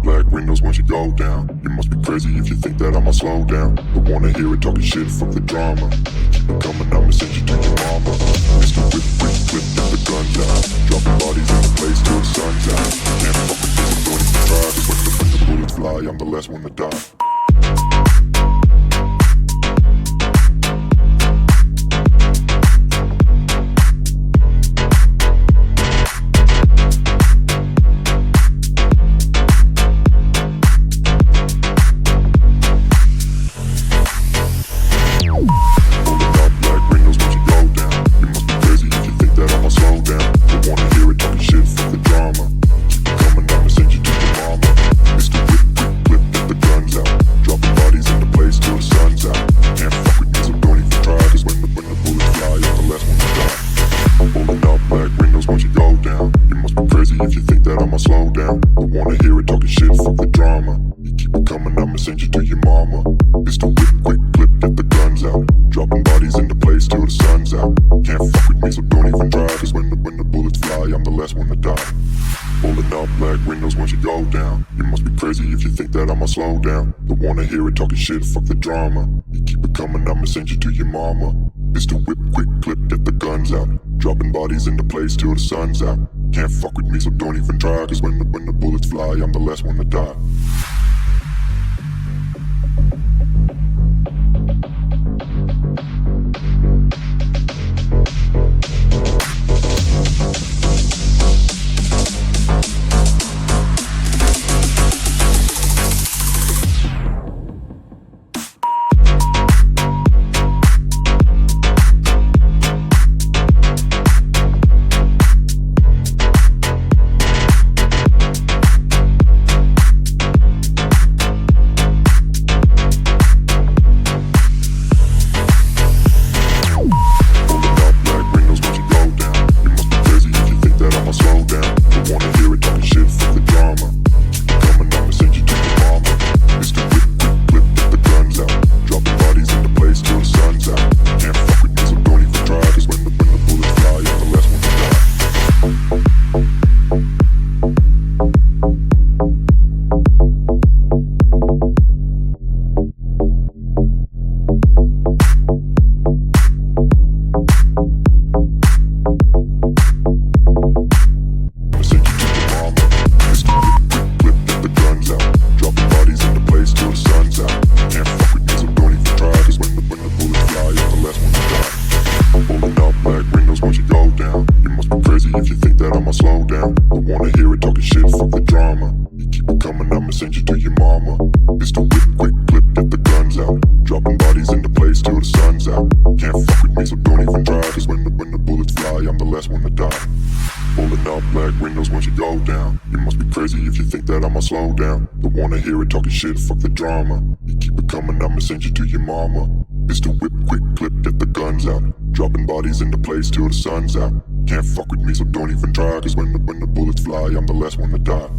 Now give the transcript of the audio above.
black windows once you go down. You must be crazy if you think that I'ma slow down. Don't wanna hear it talking shit, fuck the drama. Keep it coming, I'ma send you to your mama. Mr. Whip, whip, whip, get the guns out. Dropping bodies in the place till the sun's out. Can't fuck with this, I'm going to try. Cause when the bullets fly, I'm the last one to die. If you think that I'ma slow down, don't wanna hear it talking shit, fuck the drama. You keep it coming, I'ma send you to your mama. Pistol whip, quick clip, get the guns out. Dropping bodies into place till the sun's out. Can't fuck with me, so don't even try. Cause when the bullets fly, I'm the last one to die. Pulling up black windows once you go down. You must be crazy if you think that I'ma slow down. Don't wanna hear it talking shit, fuck the drama. You keep it coming, I'ma send you to your mama. Pistol whip, quick clip, get the guns out. Dropping bodies into place till the sun's out. Can't fuck with me, so don't even try. Cause when the bullets fly, I'm the last one to die. If you think that I'ma slow down, don't wanna hear it talking shit, fuck the drama. You keep it coming, I'ma send you to your mama. Pistol whip, quick clip, get the guns out. Dropping bodies into place till the sun's out. Can't fuck with me, so don't even try. Cause when the bullets fly, I'm the last one to die. Pulling up black windows once you go down. You must be crazy if you think that I'ma slow down. Don't wanna hear it talking shit, fuck the drama. You keep it coming, I'ma send you to your mama. Pistol whip, quick clip, get the guns out. Dropping bodies into place till the sun's out. Can't fuck with me, so don't even try. Cause when the bullets fly, I'm the last one to die.